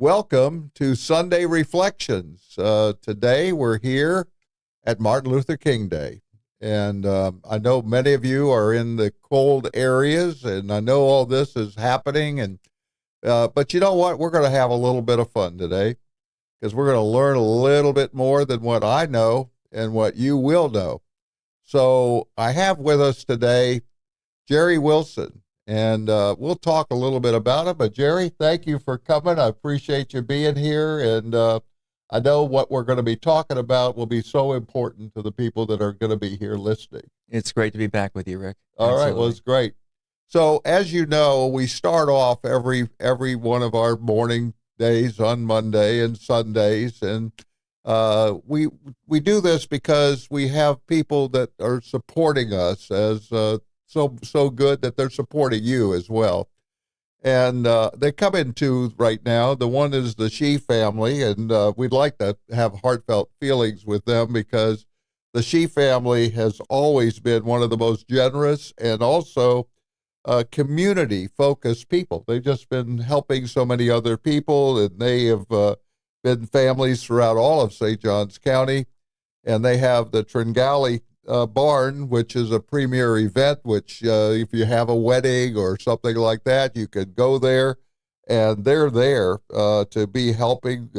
welcome to Sunday Reflections. Today we're here at Martin Luther King Day. And I know many of you are in the cold areas, and I know all this is happening. But you know what? We're going to have a little bit of fun today because we're going to learn a little bit more than what I know and what you will know. So I have with us today Jerry Wilson, and we'll talk a little bit about it. But Jerry, thank you for coming. I appreciate you being here, and I know what we're going to be talking about will be so important to the people that are going to be here listening. It's great to be back with you, Rick. All right, well, it's great. So as you know, we start off every one of our morning days on Monday and Sundays, and we do this because we have people that are supporting us as so good that they're supporting you as well. And they come in two right now. The one is the Shee family, and we'd like to have heartfelt feelings with them because the Shee family has always been one of the most generous and also community-focused people. They've just been helping so many other people, and they have been families throughout all of St. Johns County. And they have the Tringali Barn, which is a premier event, which if you have a wedding or something like that, you could go there, and they're there to be helping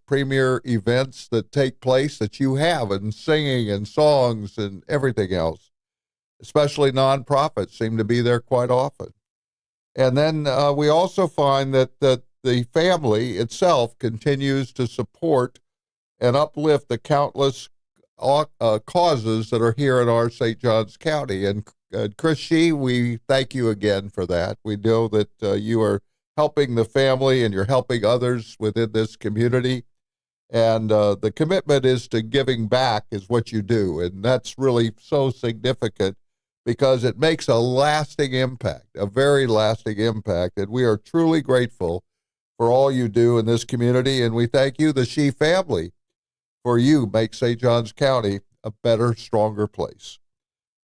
premier events that take place that you have, and singing and songs and everything else. Especially nonprofits seem to be there quite often. And then we also find that the family itself continues to support and uplift the countless causes that are here in our St. Johns County. And Chris Shee, we thank you again for that. We know that you are helping the family and you're helping others within this community. And the commitment is to giving back is what you do. And that's really so significant because it makes a lasting impact, a very lasting impact. And we are truly grateful for all you do in this community. And we thank you, the Shee family, for you make St. Johns County a better, stronger place.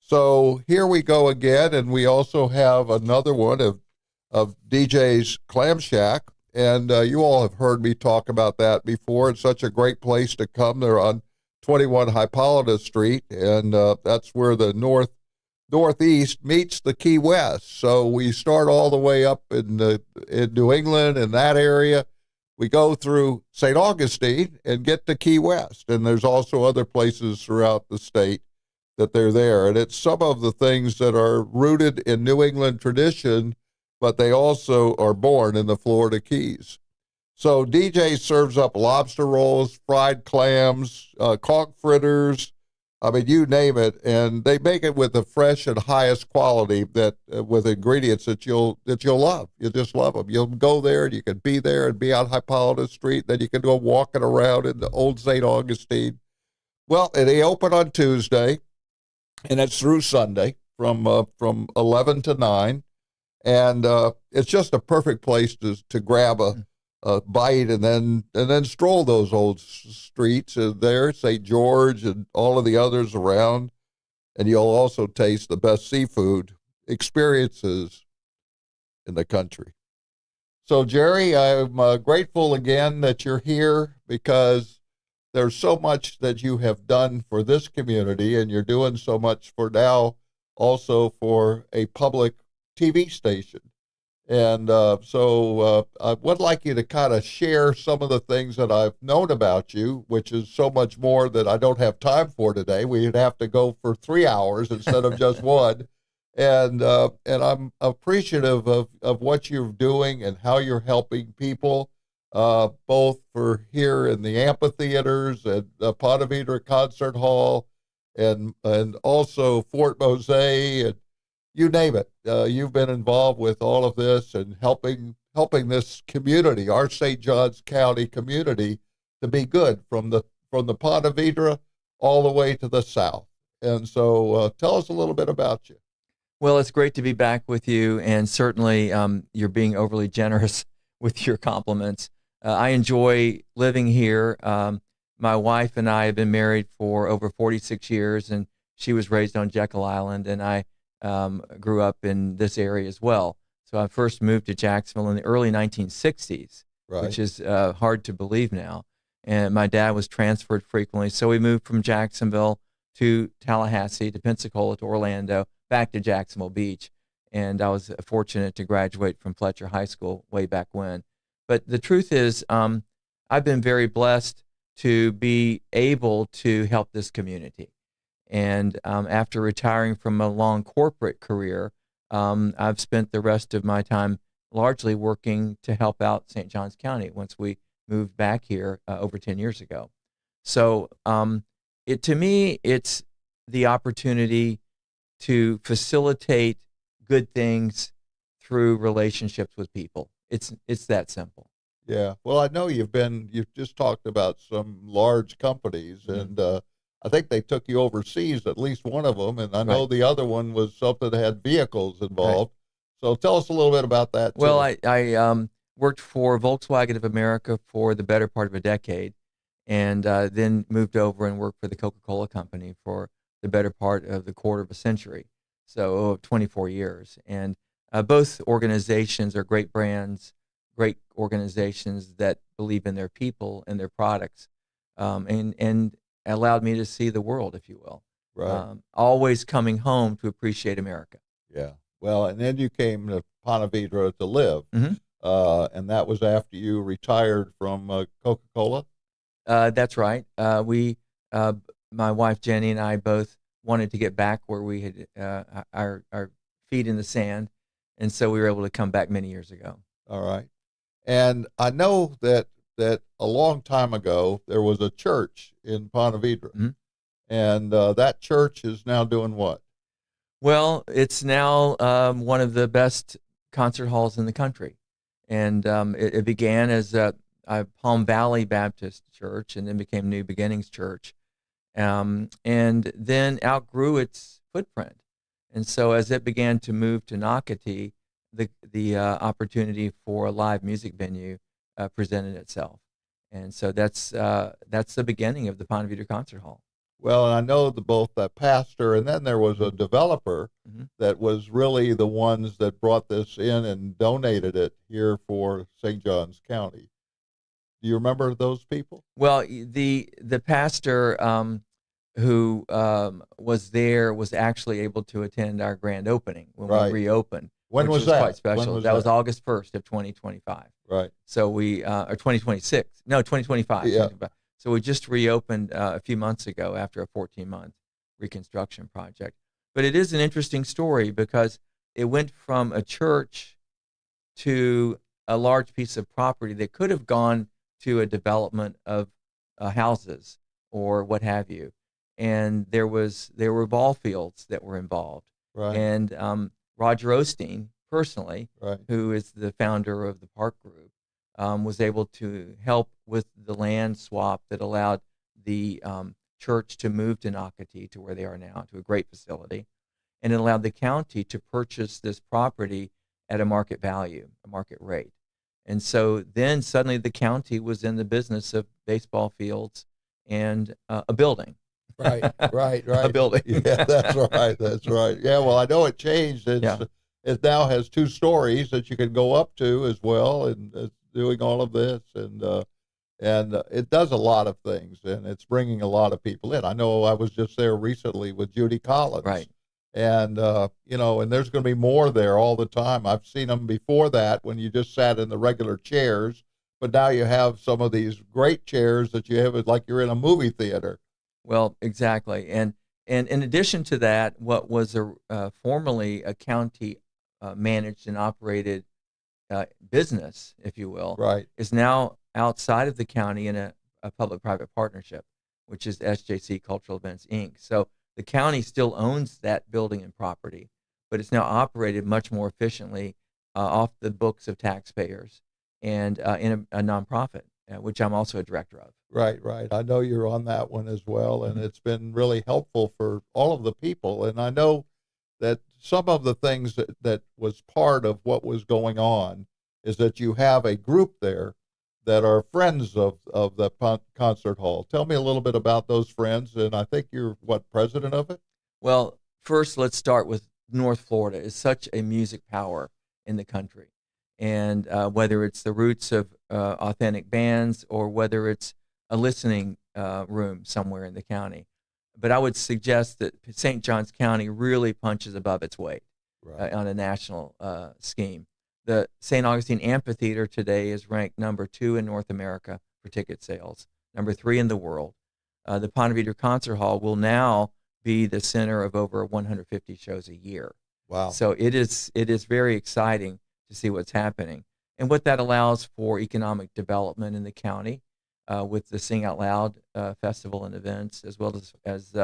So here we go again, and we also have another one of DJ's Clam Shack, and you all have heard me talk about that before. It's such a great place to come. They're on 21 Hippolyta Street, and that's where the northeast meets the Key West. So we start all the way up in New England, in that area. We go through St. Augustine and get to Key West, and there's also other places throughout the state that they're there. And it's some of the things that are rooted in New England tradition, but they also are born in the Florida Keys. So DJ serves up lobster rolls, fried clams, conch fritters, I mean, you name it, and they make it with the fresh and highest quality that with ingredients that you'll love. You just love them. You'll go there, and you can be there and be on Hippolyta Street. Then you can go walking around in the old St. Augustine. Well, they open on Tuesday, and it's through Sunday from 11 to 9, and it's just a perfect place to grab a bite and then stroll those old streets there, St. George and all of the others around, and you'll also taste the best seafood experiences in the country. So Jerry, I'm grateful again that you're here because there's so much that you have done for this community, and you're doing so much for now also for a public TV station. And so I would like you to kind of share some of the things that I've known about you, which is so much more that I don't have time for today. We'd have to go for 3 hours instead of just one. And I'm appreciative of what you're doing and how you're helping people, both for here in the amphitheaters and the Ponte Vedra Concert Hall and also Fort Mose and you name it. You've been involved with all of this and helping this community, our St. Johns County community, to be good from the Ponte Vedra all the way to the south. And so tell us a little bit about you. Well, it's great to be back with you, and certainly you're being overly generous with your compliments. I enjoy living here. My wife and I have been married for over 46 years, and she was raised on Jekyll Island, and I grew up in this area as well. So I first moved to Jacksonville in the early 1960s, Right. which is hard to believe now. And my dad was transferred frequently, so we moved from Jacksonville to Tallahassee, to Pensacola, to Orlando, back to Jacksonville Beach. And I was fortunate to graduate from Fletcher High School way back when. But the truth is, I've been very blessed to be able to help this community. And after retiring from a long corporate career, I've spent the rest of my time largely working to help out St. Johns County once we moved back here over 10 years ago. So to me, it's the opportunity to facilitate good things through relationships with people. It's that simple. Yeah. Well, I know you've just talked about some large companies, and I think they took you overseas, at least one of them, and I know Right. the other one was something that had vehicles involved. So tell us a little bit about that too. Well, I worked for Volkswagen of America for the better part of a decade, and then moved over and worked for the Coca-Cola Company for the better part of the quarter of a century, so 24 years. And both organizations are great brands, great organizations that believe in their people and their products, and allowed me to see the world, if you will. Right. Always coming home to appreciate America. Yeah. Well, and then you came to Ponte Vedra to live, hmm and that was after you retired from Coca-Cola. That's right. My wife Jenny and I both wanted to get back where we had our feet in the sand, and so we were able to come back many years ago. All right. And I know that a long time ago there was a church in Ponte Vedra, Mhm. and that church is now doing what? Well, it's now one of the best concert halls in the country, and it began as a Palm Valley Baptist Church, and then became New Beginnings Church, and then outgrew its footprint. And so, as it began to move to Nocatee, the opportunity for a live music venue presented itself, and so that's the beginning of the Ponte Vedra Concert Hall. Well, and I know both that pastor and then there was a developer hmm that was really the ones that brought this in and donated it here for St. Johns County. Do you remember those people? Well, the pastor who was there was actually able to attend our grand opening when Right. we reopened, When which was was that? quite special. When was That was that? August 1st of 2025. Right. So we or 2026. No, 2025. Yeah. 2025. So we just reopened a few months ago after a 14-month reconstruction project. But it is an interesting story because it went from a church to a large piece of property that could have gone to a development of houses or what have you. And there were ball fields that were involved. Right. And Roger Osteen, personally, Right. who is the founder of the Park Group, was able to help with the land swap that allowed the church to move to Nocatee, to where they are now, to a great facility. And it allowed the county to purchase this property at a market value, a market rate. And so then suddenly the county was in the business of baseball fields and a building. Right. Right. A building. Yeah, that's right. That's right. Yeah. Well, I know it changed. Yeah. It now has 2 stories that you can go up to as well, and it's doing all of this, and it does a lot of things, and it's bringing a lot of people in. I know I was just there recently with Judy Collins, Right. and and there's going to be more there all the time. I've seen them before that when you just sat in the regular chairs, but now you have some of these great chairs that you have it like you're in a movie theater. Well, exactly. And in addition to that, what was formerly a county managed and operated business, if you will, Right. is now outside of the county in a public-private partnership, which is SJC Cultural Events, Inc. So the county still owns that building and property, but it's now operated much more efficiently off the books of taxpayers and in a nonprofit, which I'm also a director of. Right, right. I know you're on that one as well, and it's been really helpful for all of the people. And I know that some of the things that was part of what was going on is that you have a group there that are friends of the concert hall. Tell me a little bit about those friends, and I think you're, president of it? Well, first, let's start with North Florida. Is such a music power in the country. And whether it's the roots of authentic bands or whether it's a listening room somewhere in the county. But I would suggest that St. Johns County really punches above its weight on a national scheme. The St. Augustine Amphitheater today is ranked number 2 in North America for ticket sales, number 3 in the world. The Ponte Vedra Concert Hall will now be the center of over 150 shows a year. Wow. So it is very exciting to see what's happening and what that allows for economic development in the county with the Sing Out Loud festival and events, as well as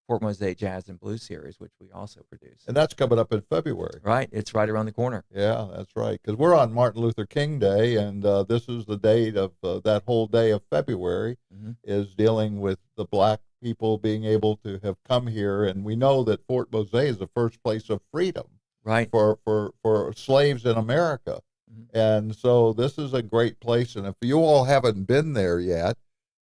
Fort Mosaic Jazz and Blues Series, which we also produce. And that's coming up in February. Right. It's right around the corner. Yeah, that's right. Because we're on Martin Luther King Day, and this is the date of that whole day of February is dealing with the Black people being able to have come here. And we know that Fort Mosaic is the first place of freedom for slaves in America. And so this is a great place. And if you all haven't been there yet,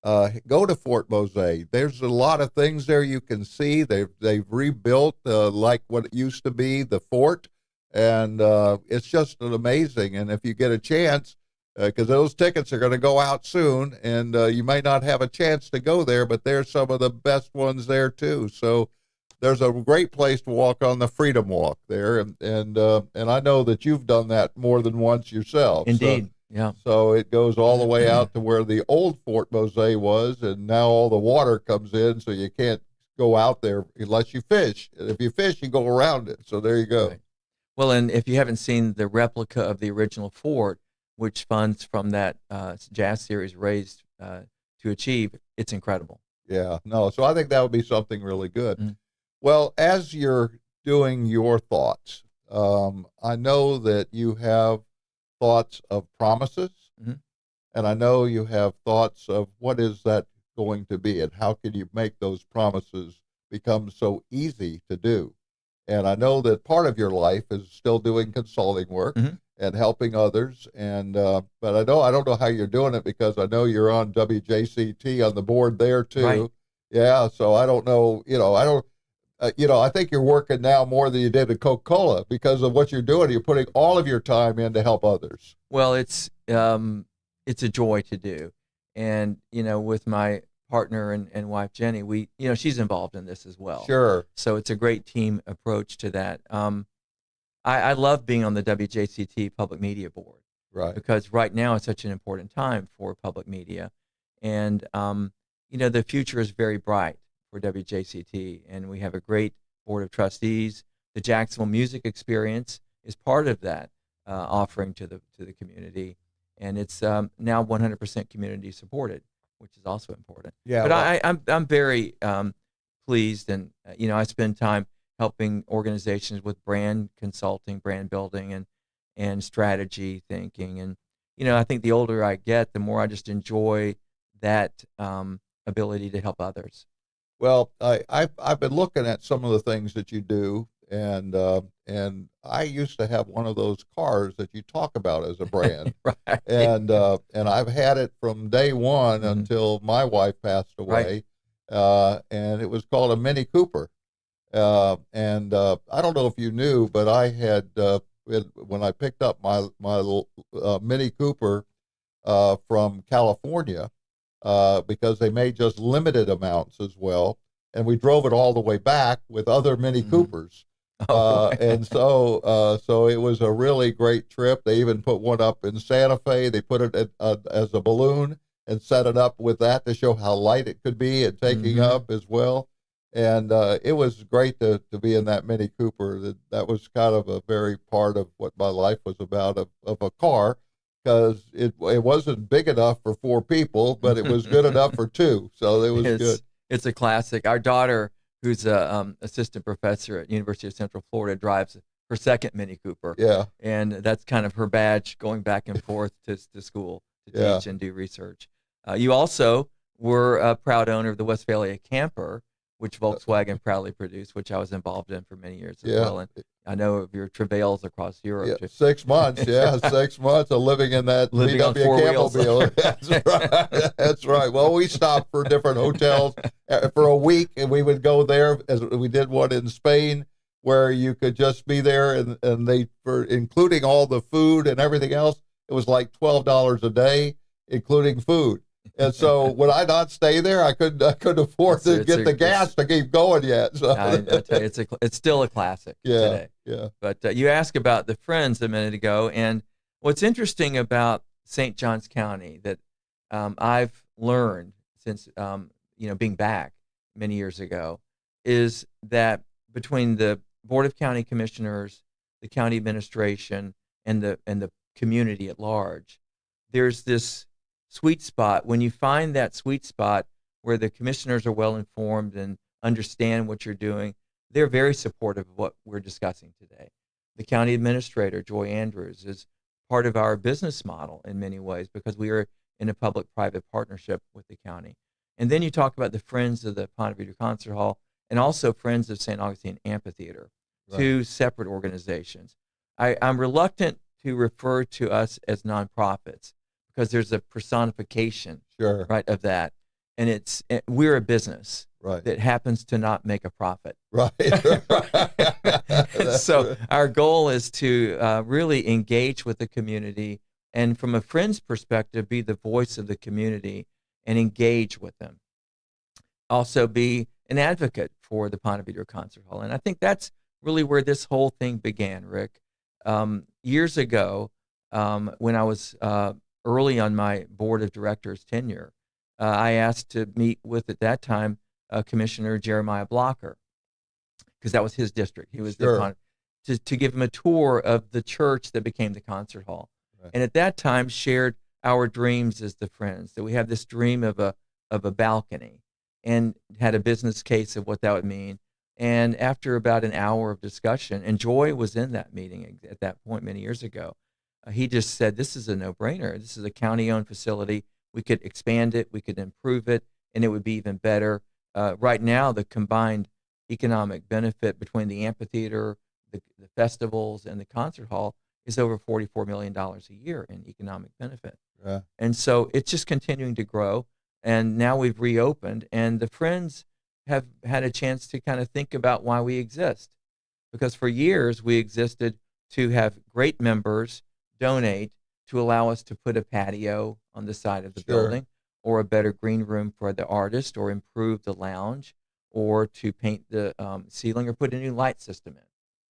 go to Fort Mosaic. There's a lot of things there you can see. They've rebuilt like what it used to be, the fort, and it's just an amazing. And if you get a chance, because those tickets are going to go out soon, and you might not have a chance to go there, but there's some of the best ones there too. So there's a great place to walk on the Freedom Walk there, and I know that you've done that more than once yourself. Indeed. So, yeah. So it goes all the way out to where the old Fort Mosaic was, and now all the water comes in, so you can't go out there unless you fish. And if you fish, you go around it. So there you go. Right. Well, and if you haven't seen the replica of the original fort, which funds from that jazz series raised to achieve, it's incredible. Yeah, no. So I think that would be something really good. Well, as you're doing your thoughts, I know that you have thoughts of promises, and I know you have thoughts of what is that going to be and how can you make those promises become so easy to do. And I know that part of your life is still doing consulting work and helping others, and but I don't know how you're doing it, because I know you're on WJCT on the board there too. Right. Yeah, so I don't know, I think you're working now more than you did at Coca-Cola because of what you're doing. You're putting all of your time in to help others. Well, it's a joy to do. And, with my partner and wife, Jenny, she's involved in this as well. Sure. So it's a great team approach to that. I love being on the WJCT Public Media Board. Right. Because right now it's such an important time for public media. And, the future is very bright for WJCT, and we have a great board of trustees. The Jacksonville Music Experience is part of that offering to the community, and it's now 100% community supported, which is also important. Yeah, but I'm very pleased, and I spend time helping organizations with brand consulting, brand building, and strategy thinking, and I think the older I get, the more I just enjoy that ability to help others. Well, I've been looking at some of the things that you do, and I used to have one of those cars that you talk about as a brand, Right. and I've had it from day one until my wife passed away, and it was called a Mini Cooper, and I don't know if you knew, but I had when I picked up my Mini Cooper from California. Because they made just limited amounts as well, and we drove it all the way back with other Mini Coopers, and so it was a really great trip. They even put one up in Santa Fe. They put it as a balloon and set it up with that to show how light it could be and taking up as well. And it was great to be in that Mini Cooper. That was kind of a very part of what my life was about, of a car. Because it wasn't big enough for 4 people, but it was good enough for 2, so it was good. It's a classic. Our daughter, who's a assistant professor at University of Central Florida, drives her second Mini Cooper. Yeah, and that's kind of her badge going back and forth to school to teach and do research. You also were a proud owner of the Westphalia Camper, which Volkswagen proudly produced, which I was involved in for many years as well. And I know of your travails across Europe. Yeah, 6 months, 6 months of living in that VW Campmobile. That's right. That's right. Well, we stopped for different hotels for a week, and we would go there, as we did one in Spain, where you could just be there, and they, for including all the food and everything else, it was like $12 a day, including food. And so would I not stay there? I couldn't afford to get the gas to keep going yet. So I tell you, it's still a classic today. Yeah. But you asked about the Friends a minute ago, and what's interesting about St. Johns County that I've learned since being back many years ago is that between the Board of County Commissioners, the county administration, and the community at large, there's this sweet spot. When you find that sweet spot where the commissioners are well informed and understand what you're doing, they're very supportive of what we're discussing today. The county administrator, Joy Andrews, is part of our business model in many ways because we are in a public-private partnership with the county. And then you talk about the Friends of the Ponte Vedra Concert Hall and also Friends of St. Augustine Amphitheater, right. Two separate organizations. I'm reluctant to refer to us as nonprofits because there's a personification, sure, right, of that. And we're a business, right, that happens to not make a profit. Right. So our goal is to really engage with the community and from a Friends perspective, be the voice of the community and engage with them. Also be an advocate for the Ponte Vedra Concert Hall. And I think that's really where this whole thing began, Rick. Years ago, when I was early on my board of directors tenure, I asked to meet with, at that time, Commissioner Jeremiah Blocker, because that was his district. He was sure. to give him a tour of the church that became the concert hall. Right. And at that time shared our dreams as the Friends, that we have this dream of a balcony, and had a business case of what that would mean. And after about an hour of discussion, and Joy was in that meeting at that point many years ago, he just said, this is a no-brainer. This is a county-owned facility. We could expand it, we could improve it, and it would be even better. Right now, the combined economic benefit between the amphitheater, the festivals, and the concert hall is over $44 million a year in economic benefit. Yeah. And so it's just continuing to grow. And now we've reopened, and the Friends have had a chance to kind of think about why we exist. Because for years, we existed to have great members donate to allow us to put a patio on the side of the sure. building, or a better green room for the artist, or improve the lounge, or to paint the ceiling, or put a new light system in.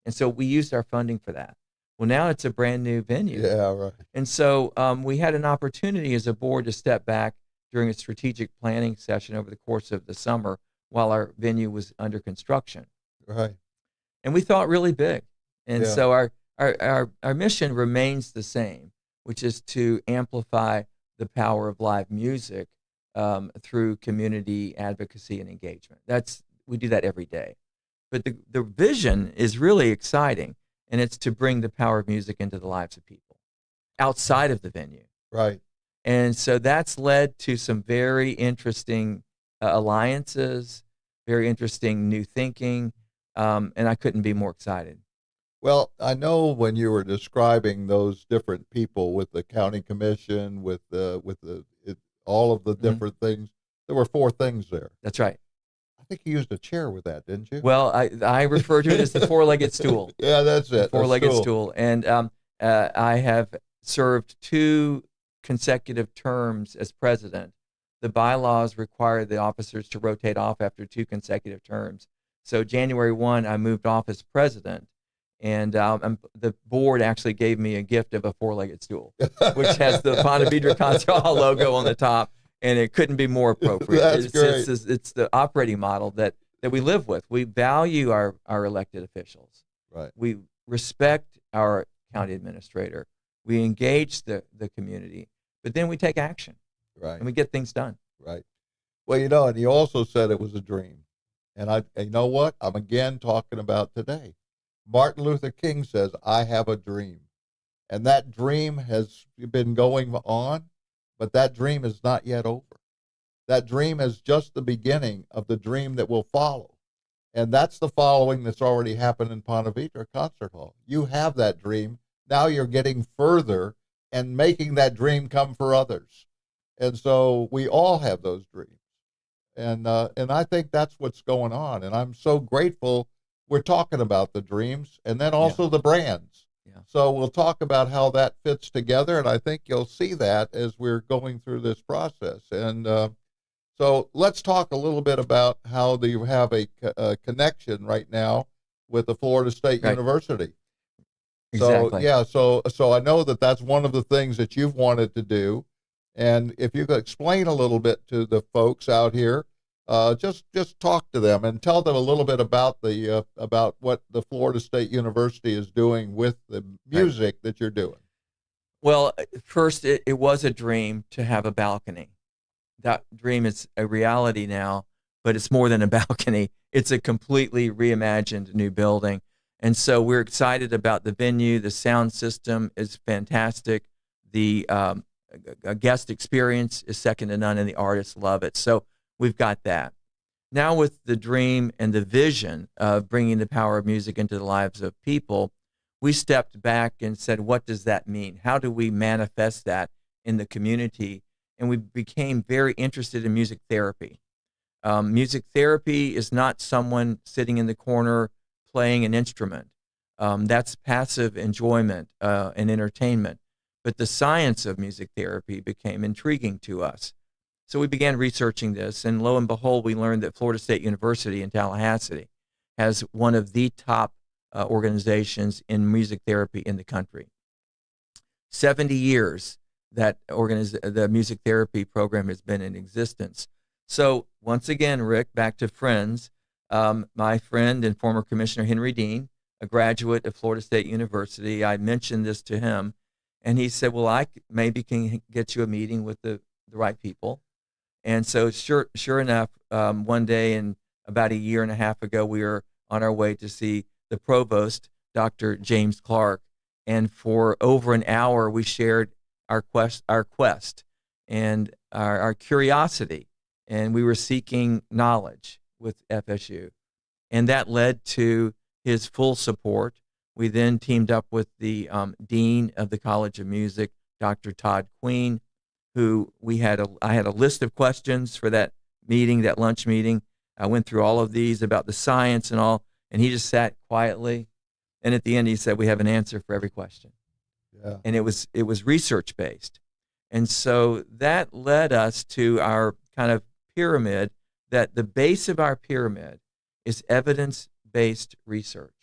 And so we used our funding for that. Well, now it's a brand new venue. Yeah, right. And so we had an opportunity as a board to step back during a strategic planning session over the course of the summer while our venue was under construction. Right. And we thought really big. And yeah. so our mission remains the same, which is to amplify the power of live music through community advocacy and engagement. We do that every day. But the vision is really exciting, and it's to bring the power of music into the lives of people outside of the venue. Right. And so that's led to some very interesting alliances, very interesting new thinking, and I couldn't be more excited. Well, I know when you were describing those different people with the county commission, with all of the different things, there were 4 things there. That's right. I think you used a chair with that, didn't you? Well, I refer to it as the 4-legged stool. Yeah, that's it. 4-legged stool. And I have served 2 consecutive terms as president. The bylaws require the officers to rotate off after 2 consecutive terms. So January 1, I moved off as president. And the board actually gave me a gift of a 4-legged stool, which has the Ponte Vedra Concert Hall logo on the top, and it couldn't be more appropriate. That's great. It's the operating model that we live with. We value our elected officials. Right. We respect our county administrator. We engage the community, but then we take action. Right. And we get things done. Right. Well, and you also said it was a dream. And you know what? I'm again talking about today. Martin Luther King says, I have a dream. And that dream has been going on, but that dream is not yet over. That dream is just the beginning of the dream that will follow. And that's the following that's already happened in Ponte Vedra Concert Hall. You have that dream. Now you're getting further and making that dream come for others. And so we all have those dreams. And I think that's what's going on. And I'm so grateful we're talking about the dreams and then Yeah. also the brands. Yeah. So we'll talk about how that fits together, and I think you'll see that as we're going through this process. And so let's talk a little bit about how you have a connection right now with the Florida State Right. University. So Exactly. yeah, so I know that that's one of the things that you've wanted to do, and if you could explain a little bit to the folks out here, just talk to them and tell them a little bit about the about what the Florida State University is doing with the music that you're doing. Well, first, it was a dream to have a balcony. That dream is a reality now, but it's more than a balcony. It's a completely reimagined new building. And so we're excited about the venue. The sound system is fantastic. The guest experience is second to none, and the artists love it. So we've got that. Now with the dream and the vision of bringing the power of music into the lives of people, we stepped back and said, what does that mean? How do we manifest that in the community? And we became very interested in music therapy. Music therapy is not someone sitting in the corner playing an instrument. That's passive enjoyment and entertainment. But the science of music therapy became intriguing to us. So we began researching this, and lo and behold, we learned that Florida State University in Tallahassee has one of the top organizations in music therapy in the country. 70 years that the music therapy program has been in existence. So once again, Rick, back to friends. My friend and former Commissioner Henry Dean, a graduate of Florida State University, I mentioned this to him, and he said, well, I maybe can get you a meeting with the right people. And so sure enough, one day and about a year and a half ago, we were on our way to see the provost, Dr. James Clark. And for over an hour, we shared our quest and our curiosity. And we were seeking knowledge with FSU. And that led to his full support. We then teamed up with the Dean of the College of Music, Dr. Todd Queen, who I had a list of questions for that meeting, that lunch meeting. I went through all of these about the science and all, and he just sat quietly. And at the end, he said, we have an answer for every question. Yeah. And it was research based. And so that led us to our kind of pyramid, that the base of our pyramid is evidence-based research.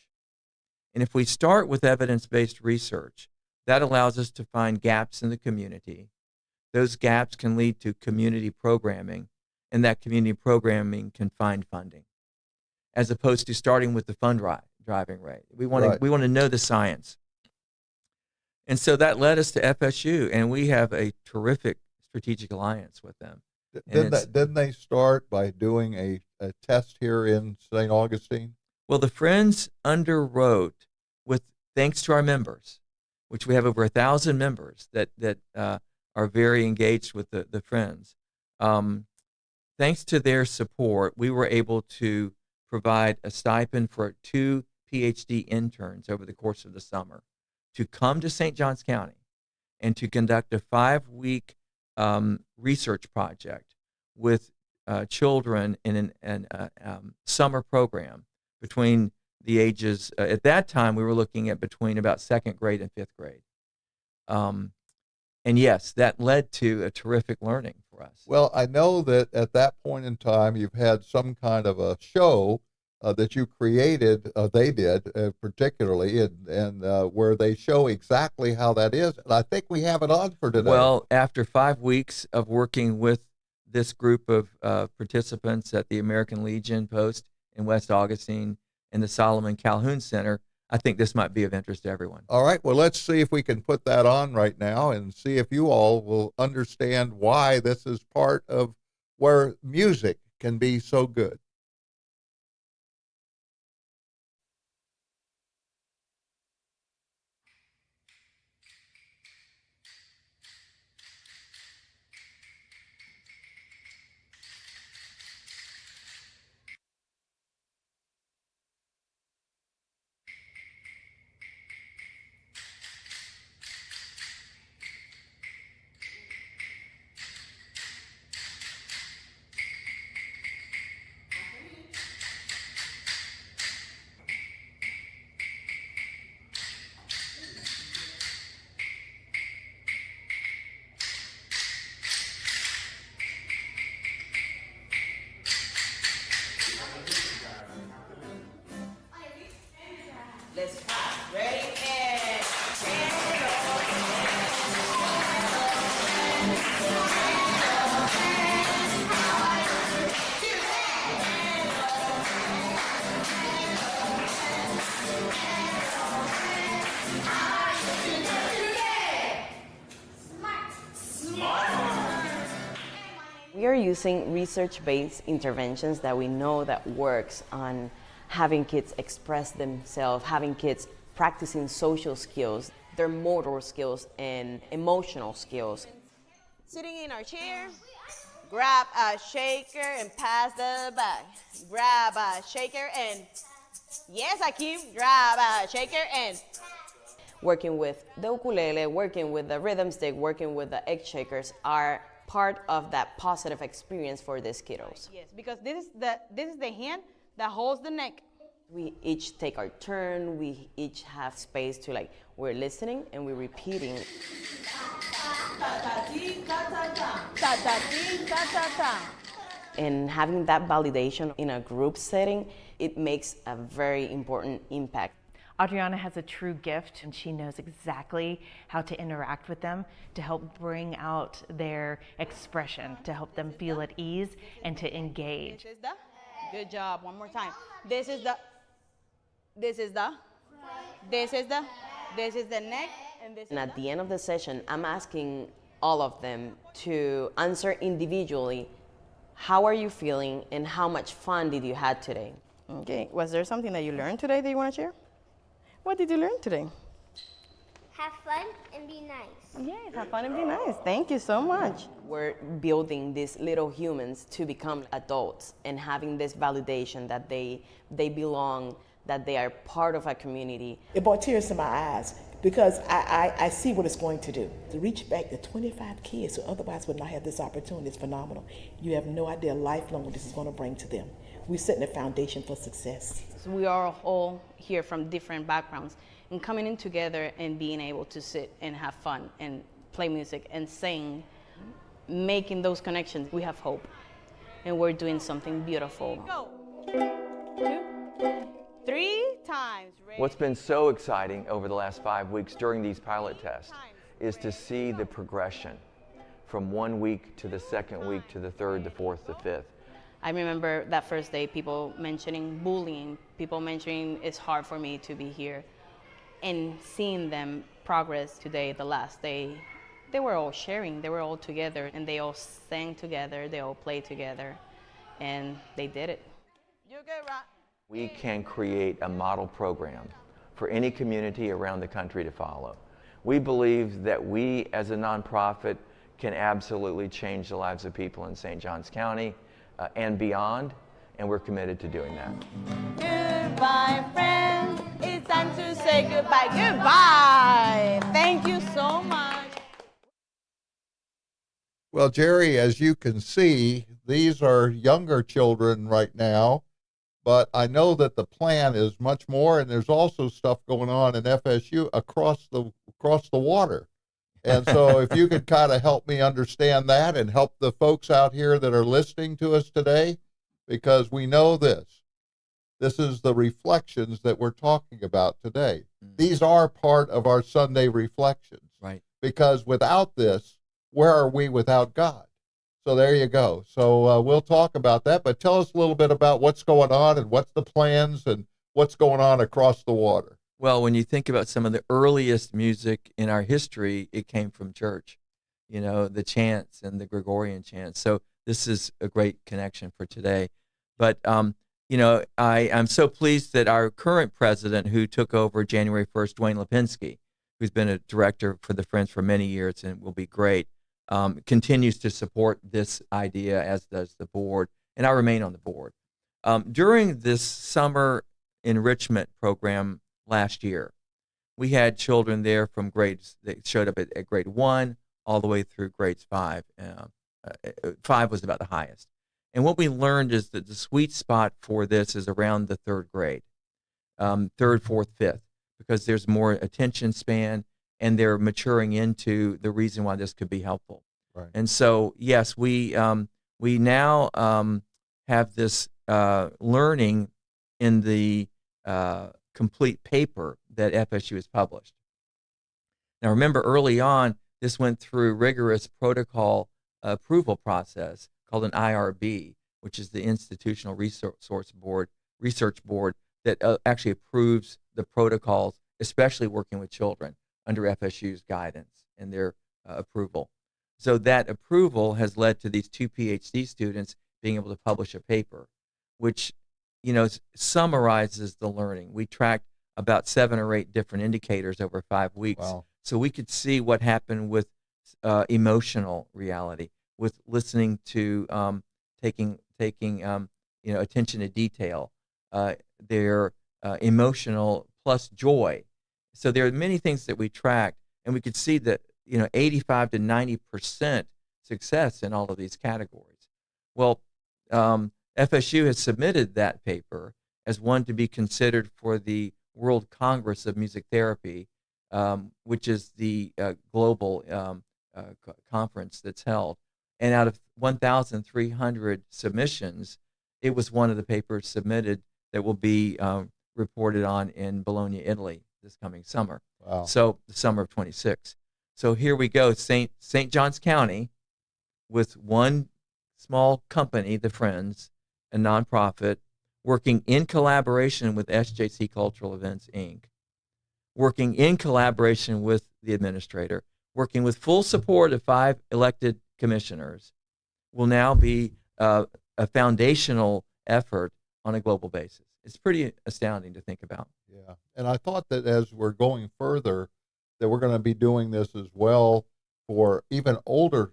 And if we start with evidence-based research, that allows us to find gaps in the community. Those gaps can lead to community programming, and that community programming can find funding, as opposed to starting with the fund driving rate. We want to know the science. And so that led us to FSU, and we have a terrific strategic alliance with them. Didn't they start by doing a test here in St. Augustine? Well, the Friends underwrote with, thanks to our members, which we have over 1,000 members that are very engaged with the Friends. Thanks to their support, we were able to provide a stipend for 2 PhD interns over the course of the summer to come to St. Johns County and to conduct a 5-week research project with children in a summer program between the ages, at that time we were looking at between about 2nd grade and 5th grade. And yes, that led to a terrific learning for us. Well, I know that at that point in time, you've had some kind of a show that you created, they did particularly, and where they show exactly how that is. And I think we have it on for today. Well, after 5 weeks of working with this group of participants at the American Legion Post in West Augustine and the Solomon Calhoun Center, I think this might be of interest to everyone. All right, well, let's see if we can put that on right now and see if you all will understand why this is part of where music can be so good. using research-based interventions that we know that works on having kids express themselves, having kids practicing social skills, their motor skills and emotional skills. Sitting in our chair, grab a shaker and pass the bag. Grab a shaker and, yes, Akeem, grab a shaker and. Working with the ukulele, working with the rhythm stick, working with the egg shakers are part of that positive experience for these kiddos. Yes, because this is the hand that holds the neck. We each take our turn, we each have space to we're listening and we're repeating. And having that validation in a group setting, it makes a very important impact. Adriana has a true gift, and she knows exactly how to interact with them to help bring out their expression, to help them feel at ease and to engage. This is the, good job, one more time. This is the neck, and this is And at the end of the session, I'm asking all of them to answer individually, how are you feeling and how much fun did you have today? Okay, was there something that you learned today that you want to share? What did you learn today? Have fun and be nice. Yes, have fun and be nice. Thank you so much. We're building these little humans to become adults and having this validation that they belong, that they are part of a community. It brought tears to my eyes because I see what it's going to do. To reach back to 25 kids who otherwise would not have this opportunity is phenomenal. You have no idea lifelong what this is going to bring to them. We're setting a foundation for success. So we are all here from different backgrounds and coming in together and being able to sit and have fun and play music and sing, making those connections. We have hope and we're doing something beautiful. Go. 2, 3 times. What's been so exciting over the last 5 weeks during these pilot tests is to see the progression from 1 week to the second week to the third, the fourth, the fifth. I remember that first day, people mentioning bullying, people mentioning it's hard for me to be here. And seeing them progress today, the last day, they were all sharing, they were all together, and they all sang together, they all played together, and they did it. You're good, Ron. We can create a model program for any community around the country to follow. We believe that we, as a nonprofit, can absolutely change the lives of people in St. Johns County and beyond, and we're committed to doing that. Goodbye, friends. It's time to say goodbye. Goodbye. Thank you so much. Well, Jerry, as you can see, these are younger children right now, but I know that the plan is much more, and there's also stuff going on in FSU across the water. And so if you could kind of help me understand that and help the folks out here that are listening to us today, because we know this is the reflections that we're talking about today. These are part of our Sunday reflections. Right. Because without this, where are we without God? So there you go. So we'll talk about that, but tell us a little bit about what's going on and what's the plans and what's going on across the water. Well, when you think about some of the earliest music in our history, it came from church, the chants and the Gregorian chants. So this is a great connection for today. But, I'm so pleased that our current president, who took over January 1st, Dwayne Lipinski, who's been a director for the Friends for many years and will be great, continues to support this idea, as does the board, and I remain on the board. During this summer enrichment program last year, we had children there from grades that showed up at grade 1 all the way through grades 5. 5 was about the highest. And what we learned is that the sweet spot for this is around the 3rd grade, 3rd, 4th, 5th, because there's more attention span and they're maturing into the reason why this could be helpful. Right. And so, yes, we now have this learning in the complete paper that FSU has published. Now, remember, early on, this went through rigorous protocol approval process called an IRB, which is the Institutional Research Board that actually approves the protocols, especially working with children under FSU's guidance and their approval. So that approval has led to these 2 PhD students being able to publish a paper, which, summarizes the learning. We tracked about 7 or 8 different indicators over 5 weeks. Wow. So we could see what happened with emotional reality, with listening to taking attention to detail, their emotional plus joy. So there are many things that we tracked, and we could see that 85 to 90% success in all of these categories. Well, FSU has submitted that paper as one to be considered for the World Congress of Music Therapy, which is the global conference that's held. And out of 1,300 submissions, it was one of the papers submitted that will be reported on in Bologna, Italy this coming summer. Wow. So the summer of 26. So here we go, St. Johns County, with one small company, the Friends, a nonprofit, working in collaboration with SJC Cultural Events, Inc., working in collaboration with the administrator, working with full support of 5 elected commissioners, will now be a foundational effort on a global basis. It's pretty astounding to think about. Yeah. And I thought that as we're going further, that we're going to be doing this as well for even older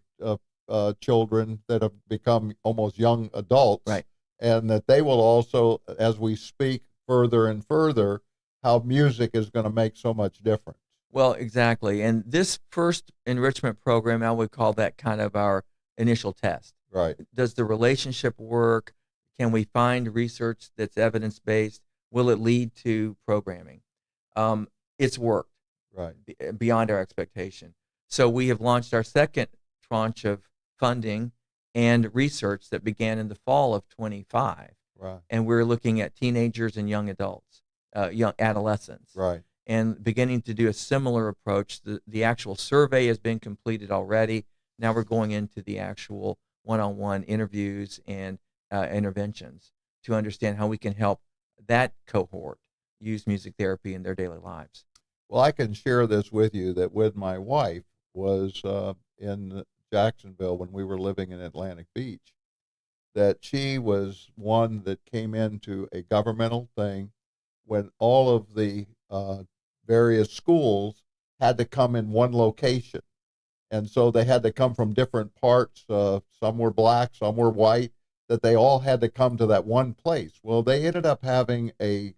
children that have become almost young adults. Right. And that they will also, as we speak further and further, how music is going to make so much difference. Well, exactly. And this first enrichment program, I would call that kind of our initial test. Right. Does the relationship work? Can we find research that's evidence-based? Will it lead to programming? It's worked. Right. Beyond our expectation. So we have launched our second tranche of funding and research that began in the fall of 25. Right. And we're looking at teenagers and young adults, young adolescents. Right. And beginning to do a similar approach. The actual survey has been completed already. Now we're going into the actual one-on-one interviews and interventions to understand how we can help that cohort use music therapy in their daily lives. Well, I can share this with you that when my wife was in Jacksonville when we were living in Atlantic Beach, that she was one that came into a governmental thing when all of the various schools had to come in one location. And so they had to come from different parts. Some were black, some were white, that they all had to come to that one place. Well, they ended up having a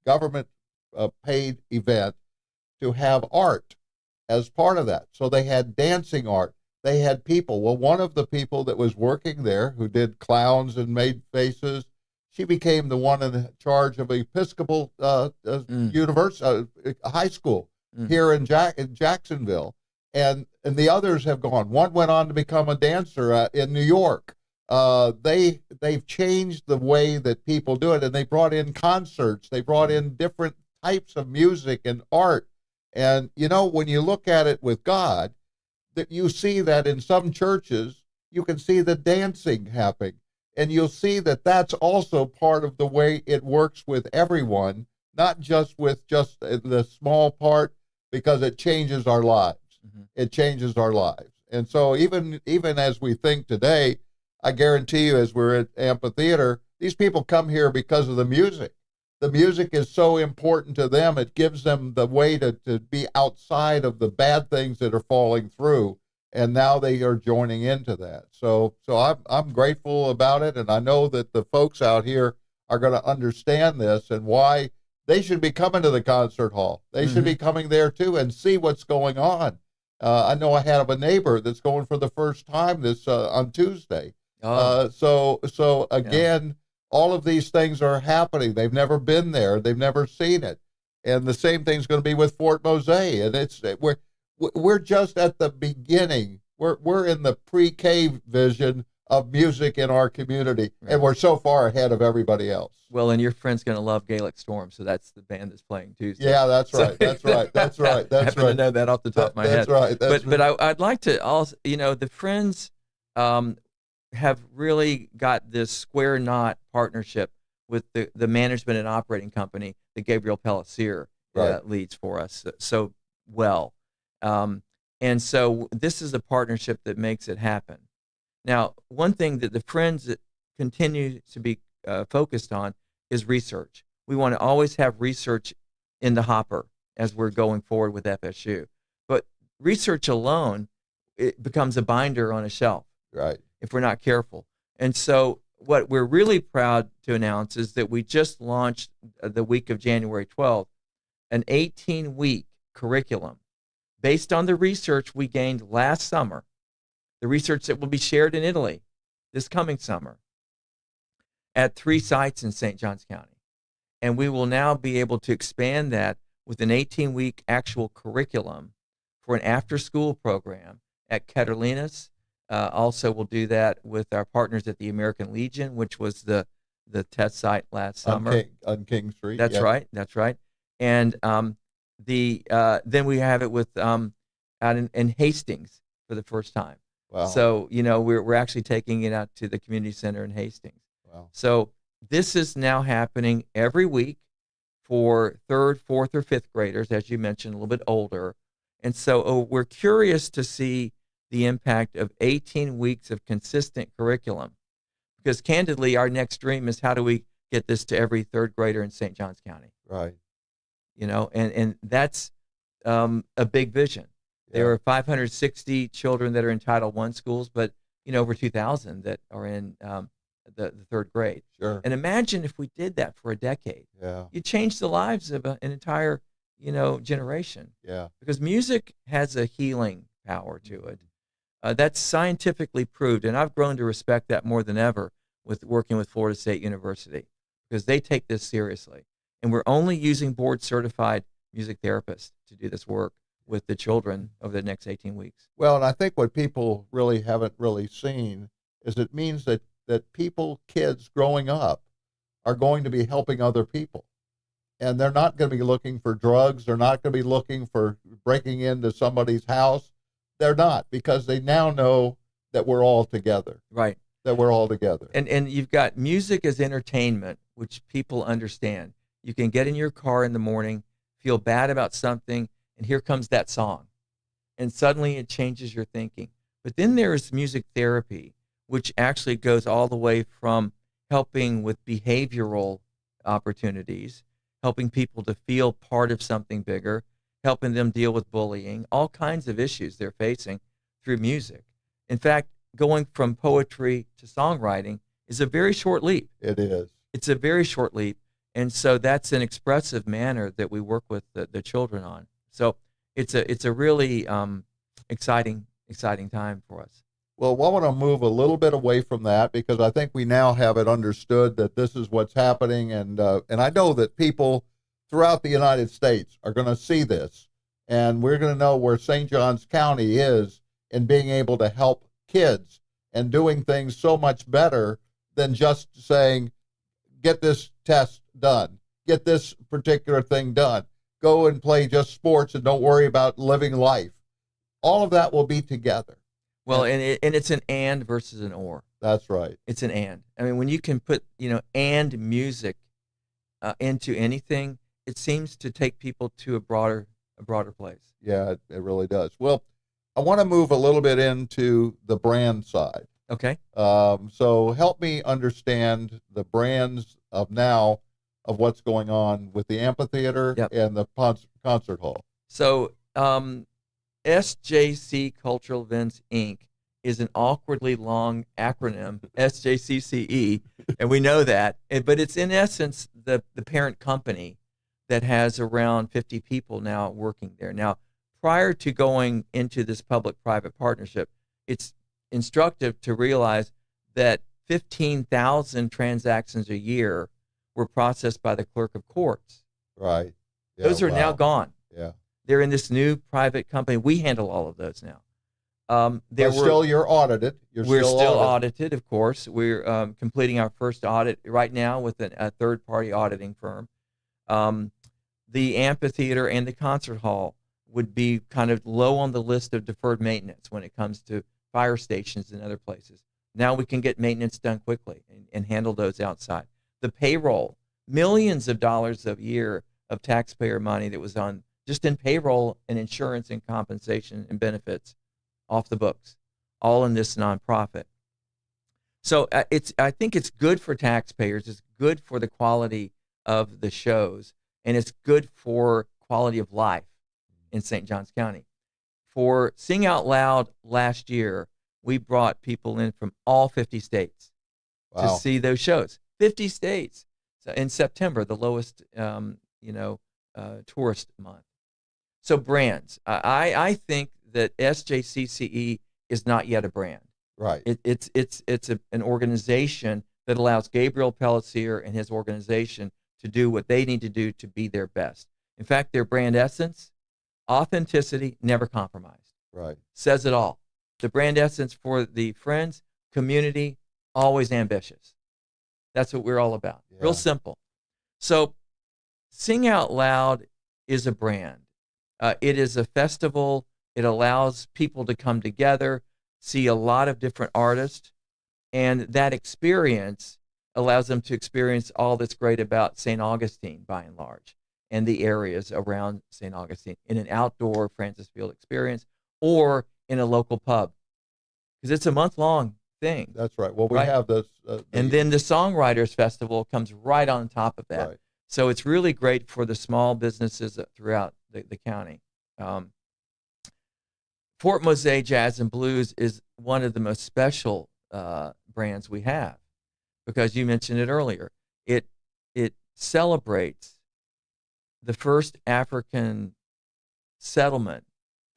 government paid event to have art as part of that. So they had dancing art. They had people. Well, one of the people that was working there who did clowns and made faces, she became the one in charge of Episcopal University, high school here in Jacksonville. And the others have gone. One went on to become a dancer in New York. They've changed the way that people do it, and they brought in concerts. They brought in different types of music and art. And, when you look at it with God, that you see that in some churches, you can see the dancing happening. And you'll see that that's also part of the way it works with everyone, not just with just the small part, because it changes our lives. Mm-hmm. It changes our lives. And so even as we think today, I guarantee you, as we're at amphitheater, these people come here because of the music. The music is so important to them. It gives them the way to be outside of the bad things that are falling through. And now they are joining into that. So I'm grateful about it. And I know that the folks out here are going to understand this and why they should be coming to the concert hall. They should be coming there too and see what's going on. I know I have a neighbor that's going for the first time this on Tuesday. So again, all of these things are happening. They've never been there. They've never seen it. And the same thing's going to be with Fort Mose. And we're just at the beginning. We're in the pre-K vision of music in our community, and we're so far ahead of everybody else. Well, and your friend's going to love Gaelic Storm, so that's the band that's playing Tuesday. Yeah, that's right. That's right. That's right. I happen to know that off the top of my head. That's right. But I'd like to also, the Friends have really got this square knot partnership with the management and operating company that Gabriel Pellissier leads for us so well. And so this is a partnership that makes it happen. Now, one thing that the Friends that continue to be focused on is research. We want to always have research in the hopper as we're going forward with FSU. But research alone, it becomes a binder on a shelf. Right. If we're not careful. And so what we're really proud to announce is that we just launched the week of January 12th, an 18-week curriculum based on the research we gained last summer, the research that will be shared in Italy this coming summer at 3 sites in St. Johns County. And we will now be able to expand that with an 18-week actual curriculum for an after-school program at Catalinas. Also, we'll do that with our partners at the American Legion, which was the test site last summer. On King Street. That's yeah. right. That's right. And then we have it with out in Hastings for the first time. Wow. So, we're actually taking it out to the community center in Hastings. Wow. So this is now happening every week for 3rd, 4th, or 5th graders, as you mentioned, a little bit older. And so we're curious to see the impact of 18 weeks of consistent curriculum. Because candidly, our next dream is how do we get this to every 3rd grader in St. Johns County? Right. And that's a big vision. There are 560 children that are in Title I schools, but, over 2,000 that are in the 3rd grade. Sure. And imagine if we did that for a decade. Yeah. You change the lives of an entire, generation. Yeah. Because music has a healing power to it. That's scientifically proved, and I've grown to respect that more than ever with working with Florida State University because they take this seriously. And we're only using board-certified music therapists to do this work with the children over the next 18 weeks. Well, and I think what people really haven't really seen is it means that kids growing up are going to be helping other people. And they're not going to be looking for drugs. They're not going to be looking for breaking into somebody's house. They're not, because they now know that we're all together. Right. That we're all together. And you've got music as entertainment, which people understand. You can get in your car in the morning, feel bad about something, and here comes that song. And suddenly it changes your thinking. But then there's music therapy, which actually goes all the way from helping with behavioral opportunities, helping people to feel part of something bigger, helping them deal with bullying, all kinds of issues they're facing through music. In fact, going from poetry to songwriting is a very short leap. It is. It's a very short leap. And so that's an expressive manner that we work with the children on. So it's a really exciting time for us. Well, I want to move a little bit away from that because I think we now have it understood that this is what's happening. And I know that people throughout the United States are going to see this, and we're going to know where St. Johns County is in being able to help kids and doing things so much better than just saying, get this test done, get this particular thing done, go and play just sports and don't worry about living life. All of that will be together. Well, and it's an and versus an or. That's right. It's an and. I mean, when you can put, and music into anything, it seems to take people to a broader place. Yeah, it really does. Well, I want to move a little bit into the brand side. Okay. So help me understand the brands of now of what's going on with the amphitheater and the concert hall. So SJC Cultural Events, Inc. is an awkwardly long acronym, SJCCE, and we know that. But it's in essence the parent company that has around 50 people now working there. Now, prior to going into this public-private partnership, it's instructive to realize that 15,000 transactions a year were processed by the clerk of courts. Right. Yeah, those are now gone. Yeah. They're in this new private company. We handle all of those now. Still, you're audited. We're still audited, of course. We're completing our first audit right now with a third-party auditing firm. The amphitheater and the concert hall would be kind of low on the list of deferred maintenance when it comes to fire stations and other places. Now we can get maintenance done quickly and handle those outside. The payroll, millions of dollars a year of taxpayer money that was on just in payroll and insurance and compensation and benefits off the books, all in this nonprofit. So I think it's good for taxpayers. It's good for the quality of the shows, and it's good for quality of life in St. Johns County. For Sing Out Loud last year, we brought people in from all 50 states to see those shows. 50 states. So in September, the lowest, tourist month. So brands. I think that SJCCE is not yet a brand. Right. It's an organization that allows Gabriel Pelletier and his organization to do what they need to do to be their best. In fact, their brand essence, authenticity, never compromised. Right. Says it all. The brand essence for the Friends community, always ambitious. That's what we're all about. Yeah. Real simple. So Sing Out Loud is a brand. It is a festival. It allows people to come together, see a lot of different artists, and that experience allows them to experience all that's great about St. Augustine, by and large, and the areas around St. Augustine in an outdoor Francis Field experience or in a local pub, because it's a month-long thing. That's right. Well, we Right. have this. And then the Songwriters Festival comes right on top of that. Right. So it's really great for the small businesses throughout the county. Fort Mose Jazz and Blues is one of the most special brands we have, because you mentioned it earlier. It celebrates the first African settlement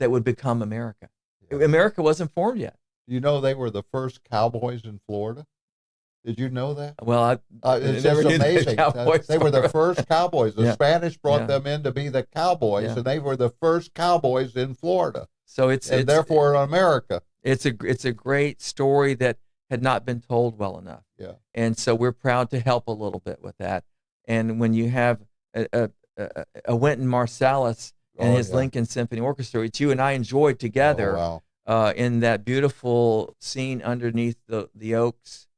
that would become America. Yeah. America wasn't formed yet. You know, they were the first cowboys in Florida. Did you know that? Well, It's never just knew the amazing. Cowboys They were the were- first cowboys. The Yeah. Spanish brought Yeah. them in to be the cowboys, Yeah. and they were the first cowboys in Florida, so and therefore America. it's a great story that had not been told well enough. Yeah. And so we're proud to help a little bit with that. And when you have a Wynton Marsalis and Oh, his yeah. Lincoln Symphony Orchestra, which you and I enjoyed together, Oh, wow. in that beautiful scene underneath the oaks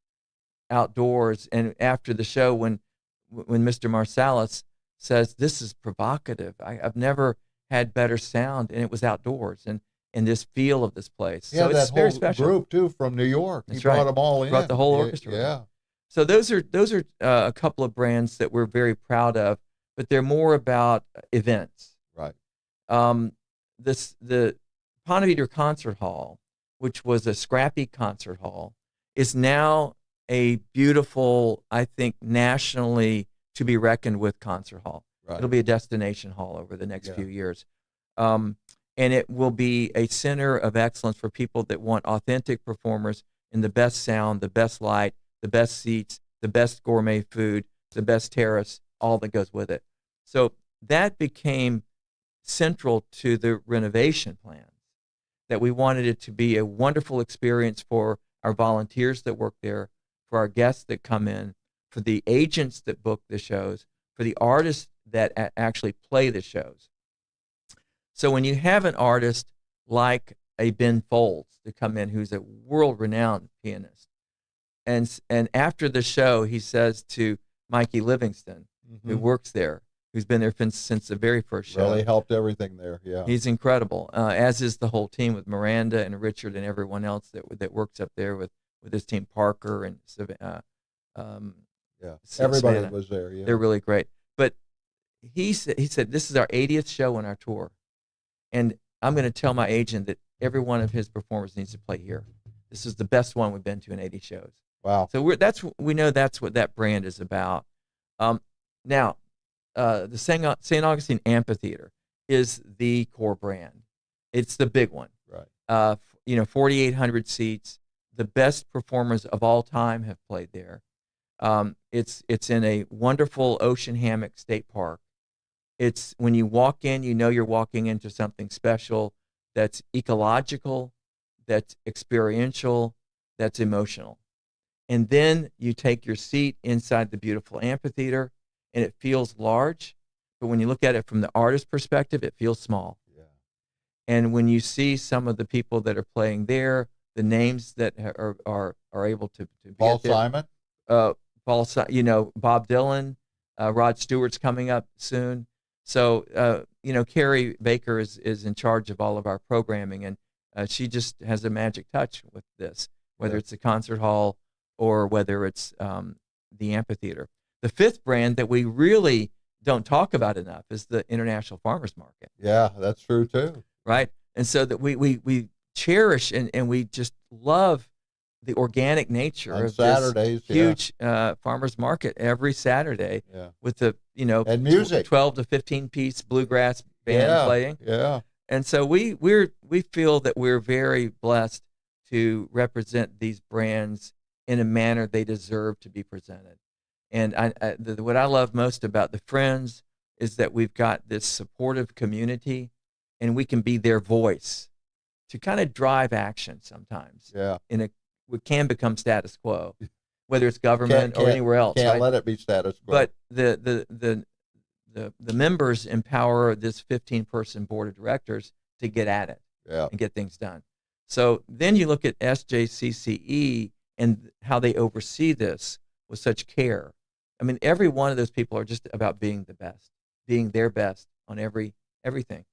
outdoors. And after the show, when Mr. Marsalis says, "This is provocative. I've never had better sound," and it was outdoors and this feel of this place. Yeah, So it's that very whole special. group too from New York. That's he brought right. them all in. Brought the whole Yeah, orchestra in. Yeah. So those are a couple of brands that we're very proud of, but they're more about events. Right. The Ponte Vedra Concert Hall, which was a scrappy concert hall, is now a beautiful, I think, nationally to be reckoned with concert hall. Right. It'll be a destination hall over the next Yeah. few years. And it will be a center of excellence for people that want authentic performers in the best sound, the best light, the best seats, the best gourmet food, the best terrace, all that goes with it. So that became central to the renovation plans, that we wanted it to be a wonderful experience for our volunteers that work there, for our guests that come in, for the agents that book the shows, for the artists that actually play the shows. So when you have an artist like a Ben Folds to come in, who's a world-renowned pianist, and after the show, he says to Mikey Livingston, who works there, who's been there since the very first show. Really helped everything there. Yeah. He's incredible, as is the whole team with Miranda and Richard and everyone else that works up there with his team, Parker and Yeah. Savannah. Everybody was there. Yeah. They're really great. But he said this is our 80th show on our tour, and I'm going to tell my agent that every one of his performers needs to play here. This is the best one we've been to in 80 shows. Wow. So we know that's what that brand is about. Now, the St. Augustine Amphitheater is the core brand. It's the big one. Right. 4,800 seats. The best performers of all time have played there. It's in a wonderful ocean hammock state park. It's when you walk in, you know you're walking into something special that's ecological, that's experiential, that's emotional. And then you take your seat inside the beautiful amphitheater, and it feels large, but when you look at it from the artist's perspective, it feels small. Yeah. And when you see some of the people that are playing there, the names that are able to be Paul there, Simon. Bob Dylan, Rod Stewart's coming up soon. So, Carrie Baker is in charge of all of our programming, and she just has a magic touch with this, whether it's the concert hall or whether it's the amphitheater. The fifth brand that we really don't talk about enough is the International Farmers Market. Yeah, that's true too. Right? And so that we cherish and we just love the organic nature On of Saturdays, this huge farmers market every Saturday with the and music, 12 to 15 piece bluegrass band playing. Yeah. And so we feel that we're very blessed to represent these brands in a manner they deserve to be presented. And what I love most about the Friends is that we've got this supportive community, and we can be their voice to kind of drive action sometimes. Yeah. What can become status quo, whether it's government or anywhere else. Can't right? let it be status quo. But the members empower this 15-person board of directors to get at it and get things done. So then you look at SJCCE and how they oversee this with such care. I mean, every one of those people are just about being the best, being their best on everything.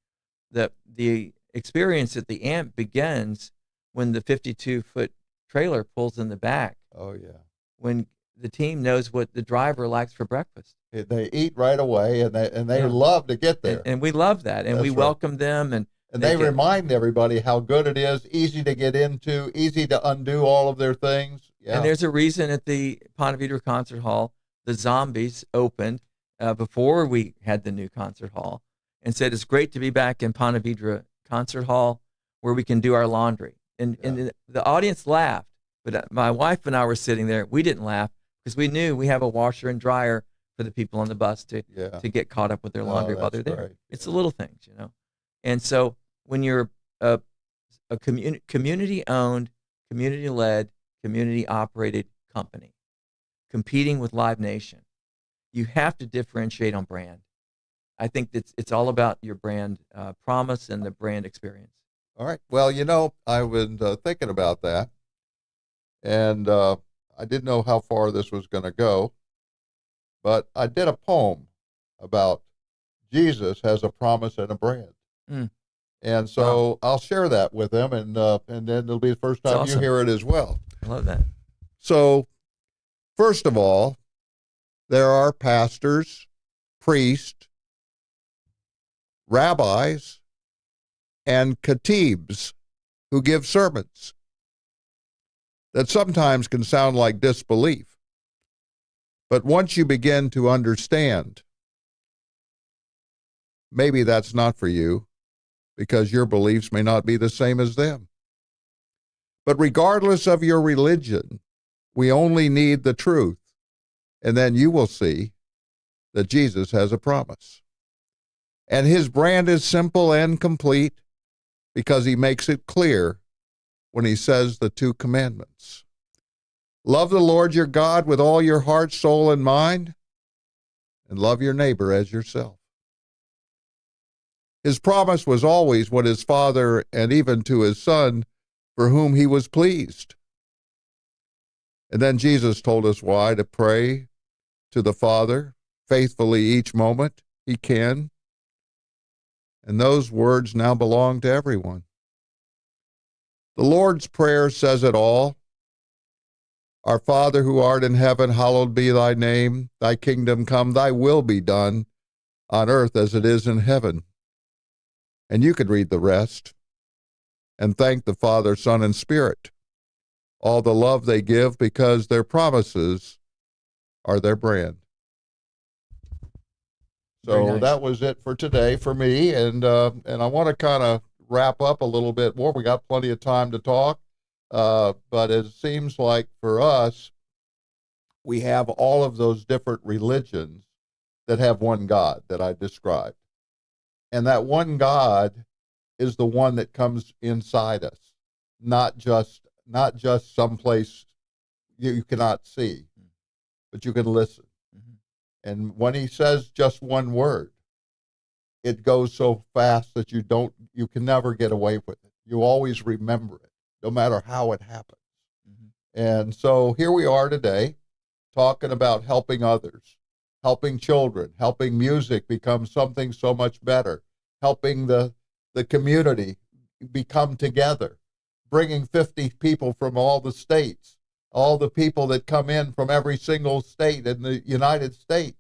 The experience at the AMP begins when the 52-foot trailer pulls in the back. Oh, yeah. When the team knows what the driver likes for breakfast. They eat right away, and they love to get there. And we love that, and we welcome them. And they remind everybody how good it is, easy to get into, easy to undo all of their things. Yeah. And there's a reason at the Ponte Vedra Concert Hall, the Zombies opened before we had the new concert hall and said, it's great to be back in Ponte Vedra Concert Hall where we can do our laundry. And the audience laughed, but my wife and I were sitting there. We didn't laugh because we knew we have a washer and dryer for the people on the bus to get caught up with their laundry while they're there. Great. It's the little things, And so when you're a community-owned, community-led, community-operated company competing with Live Nation, you have to differentiate on brand. I think it's all about your brand promise and the brand experience. All right. Well, I was thinking about that, and I didn't know how far this was going to go, but I did a poem about Jesus has a promise and a brand. And so I'll share that with them, and then it'll be the first time you hear it as well. I love that. So, first of all, there are pastors, priests, rabbis, and khatibs who give sermons that sometimes can sound like disbelief. But once you begin to understand, maybe that's not for you because your beliefs may not be the same as them. But regardless of your religion, we only need the truth, and then you will see that Jesus has a promise. And his brand is simple and complete because he makes it clear when he says the two commandments. Love the Lord your God with all your heart, soul, and mind, and love your neighbor as yourself. His promise was always what his Father and even to his Son, for whom he was pleased. And then Jesus told us why to pray to the Father faithfully each moment he can. And those words now belong to everyone. The Lord's Prayer says it all. Our Father who art in heaven, hallowed be thy name. Thy kingdom come, thy will be done on earth as it is in heaven. And you could read the rest and thank the Father, Son, and Spirit, all the love they give because their promises are their brand. So nice. That was it for today for me, and I want to kind of wrap up a little bit more. We got plenty of time to talk, but it seems like for us, we have all of those different religions that have one God that I described. And that one God is the one that comes inside us, not just someplace you cannot see, but you can listen. And when he says just one word, it goes so fast that you can never get away with it. You always remember it, no matter how it happens. And so here we are today talking about helping others. helping children, helping music become something so much better, helping the community become together, bringing 50 people from all the states, all the people that come in from every single state in the United States,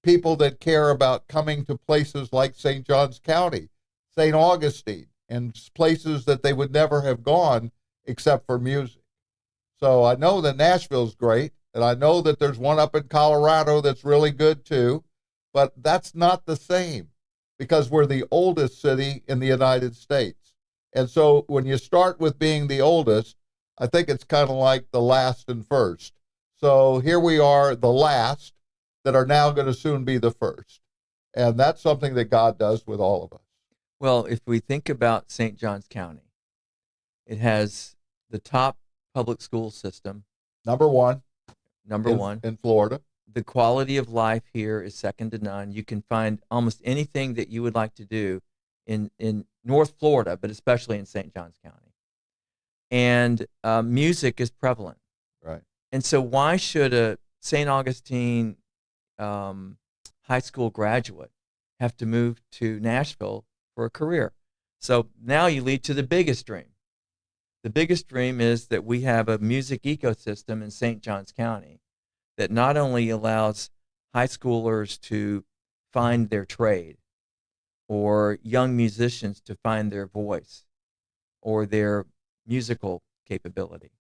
people that care about coming to places like St. Johns County, St. Augustine, and places that they would never have gone except for music. So I know that Nashville's great, and I know that there's one up in Colorado that's really good too, but that's not the same because we're the oldest city in the United States. And so when you start with being the oldest, I think it's kind of like the last and first. So here we are, the last, that are now going to soon be the first. And that's something that God does with all of us. Well, if we think about St. Johns County, it has the top public school system, Number one one. in Florida. The quality of life here is second to none. You can find almost anything that you would like to do in North Florida, but especially in St. Johns County. And music is prevalent. Right. And so why should a St. Augustine high school graduate have to move to Nashville for a career? So now you lead to the biggest dream. The biggest dream is that we have a music ecosystem in St. Johns County that not only allows high schoolers to find their trade, or young musicians to find their voice or their musical capability,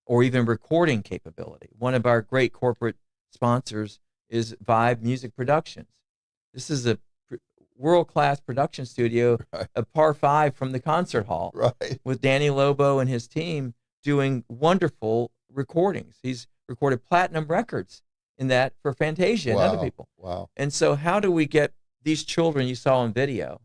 or even recording capability. One of our great corporate sponsors is Vibe Music Productions. This is a world-class production studio, Right. a par 5 from the concert hall, Right. with Danny Lobo and his team doing wonderful recordings. He's recorded platinum records in that for Fantasia and other people. Wow. And so how do we get these children you saw on video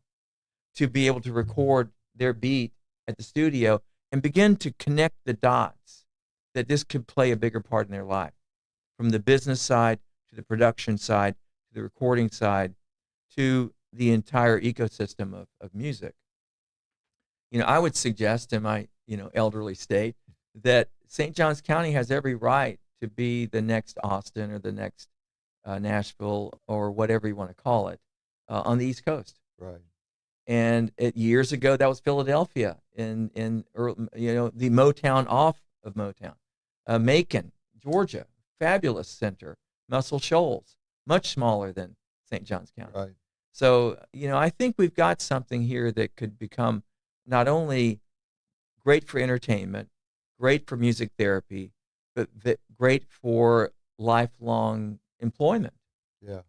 to be able to record their beat at the studio and begin to connect the dots that this could play a bigger part in their life, from the business side to the production side to the recording side to the entire ecosystem of music? I would suggest in my elderly state that St. Johns County has every right to be the next Austin or the next Nashville or whatever you want to call it on the East Coast. Right. And years ago, that was Philadelphia in the Motown off of Motown. Macon, Georgia, fabulous center. Muscle Shoals, much smaller than St. Johns County. Right. So, I think we've got something here that could become not only great for entertainment, great for music therapy, but great for lifelong employment. Yeah.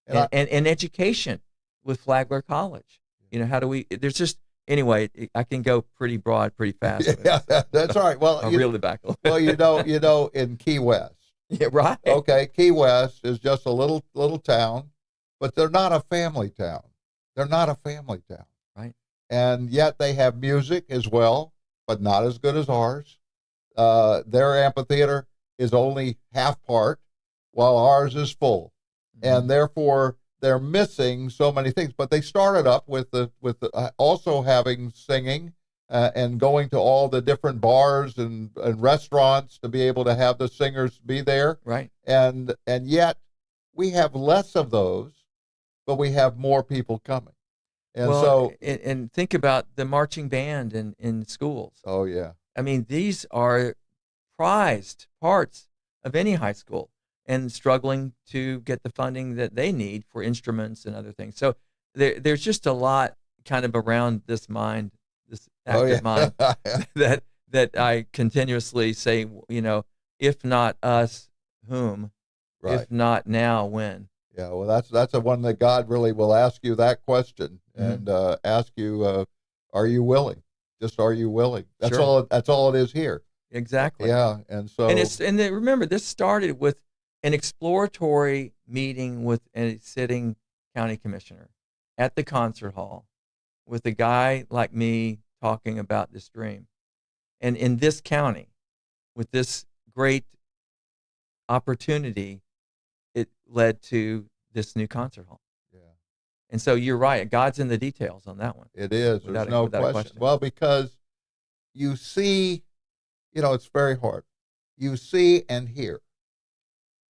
And education with Flagler College. How do we, there's just, anyway, I can go pretty broad, pretty fast. with Yeah, this. that's all right. Well, I'll reel it back a little. well, in Key West. Yeah, right. Okay, Key West is just a little town, but they're not a family town. They're not a family town. Right. And yet they have music as well, but not as good as ours. Their amphitheater is only half part, while ours is full. And therefore they're missing so many things. But they started up with also having singing and going to all the different bars and restaurants to be able to have the singers be there. Right. And yet we have less of those, but we have more people coming. And so, and think about the marching band in schools. oh yeah, I mean, these are prized parts of any high school, and struggling to get the funding that they need for instruments and other things. So there's just a lot kind of around this mind, this active mind, that I continuously say, if not us, whom? Right. If not now, when? Yeah, well, that's a one that God really will ask you that question and ask you, are you willing? Just are you willing? That's Sure. all. That's all it is here. Exactly. Yeah, and so Remember, this started with an exploratory meeting with a sitting county commissioner at the concert hall, with a guy like me talking about this dream, and in this county, with this great opportunity, it led to this new concert hall. yeah, And so you're right. God's in the details on that one. it is. Without There's a- no without a question. question. Well, because you see, it's very hard. You see and hear.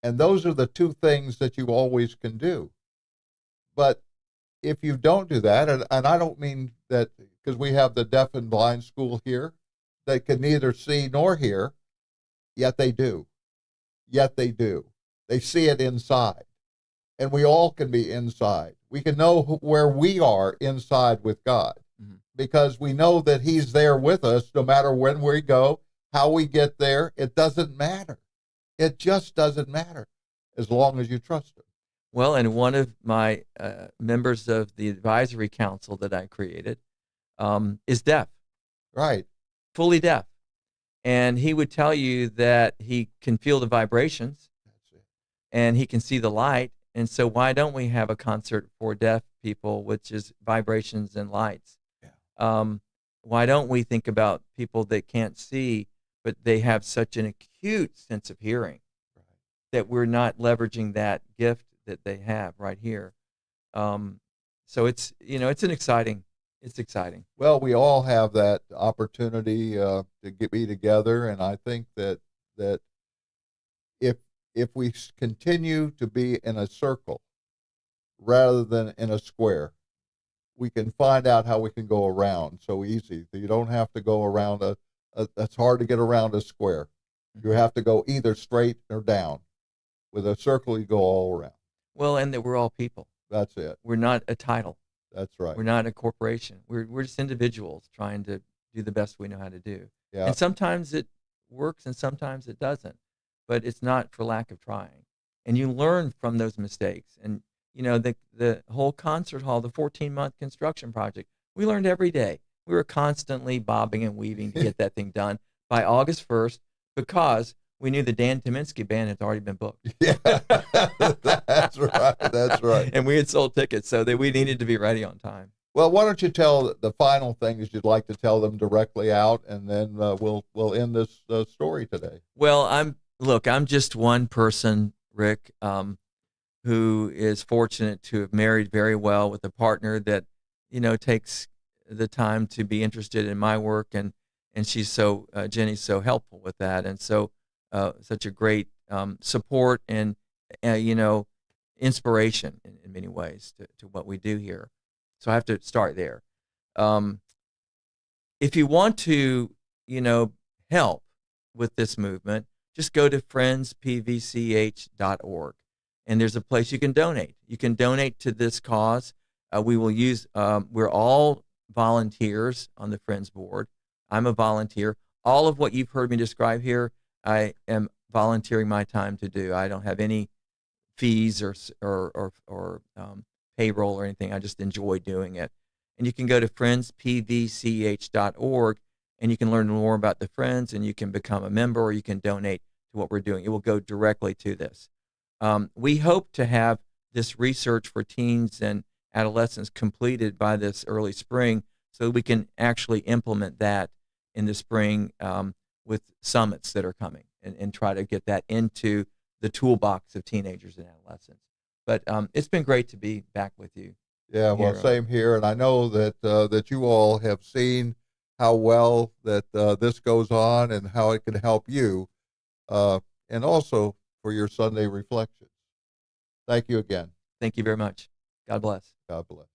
And those are the two things that you always can do. But if you don't do that, and I don't mean that, because we have the deaf and blind school here, they can neither see nor hear, yet they do. Yet they do. They see it inside. And we all can be inside. We can know where we are inside with God, because we know that he's there with us no matter when we go, how we get there. It doesn't matter. It just doesn't matter as long as you trust him. Well, and one of my members of the advisory council that I created is deaf, Right. fully deaf. And he would tell you that he can feel the vibrations That's it. and he can see the light. And so why don't we have a concert for deaf people, which is vibrations and lights? Yeah. Why don't we think about people that can't see, but they have such an acute sense of hearing that we're not leveraging that gift that they have right here. So it's exciting. Well, we all have that opportunity to be together, and I think that if we continue to be in a circle rather than in a square, we can find out how we can go around so easy. You don't have to go around it's hard to get around a square. You have to go either straight or down. With a circle, you go all around. Well, and that we're all people. That's it. We're not a title. That's right. We're not a corporation. We're just individuals trying to do the best we know how to do. Yeah. And sometimes it works and sometimes it doesn't. But it's not for lack of trying. And you learn from those mistakes. And the whole concert hall, the 14-month construction project, we learned every day. We were constantly bobbing and weaving to get that thing done by August 1st because we knew the Dan Tyminski band had already been booked. Yeah, that's right. That's right. And we had sold tickets, so that we needed to be ready on time. Well, why don't you tell the final things you'd like to tell them directly out, and then we'll end this story today. Well, I'm just one person, Rick, who is fortunate to have married very well with a partner that takes the time to be interested in my work, and she's Jenny's so helpful with that, and so such a great support and inspiration in many ways to what we do here. So I have to start there. If you want to help with this movement, just go to friendspvch.org, and there's a place you can donate. You can donate to this cause. We will use. We're all volunteers on the Friends board. I'm a volunteer. All of what you've heard me describe here, I am volunteering my time to do. I don't have any fees or payroll or anything. I just enjoy doing it. And you can go to friendspvch.org, and you can learn more about the Friends, and you can become a member, or you can donate to what we're doing. It will go directly to this. We hope to have this research for teens and adolescents completed by this early spring, so we can actually implement that in the spring with summits that are coming, and try to get that into the toolbox of teenagers and adolescents. But it's been great to be back with you. Yeah, well, same here, and I know that you all have seen how well that this goes on and how it can help you, and also for your Sunday reflections. Thank you again. Thank you very much. God bless. God bless.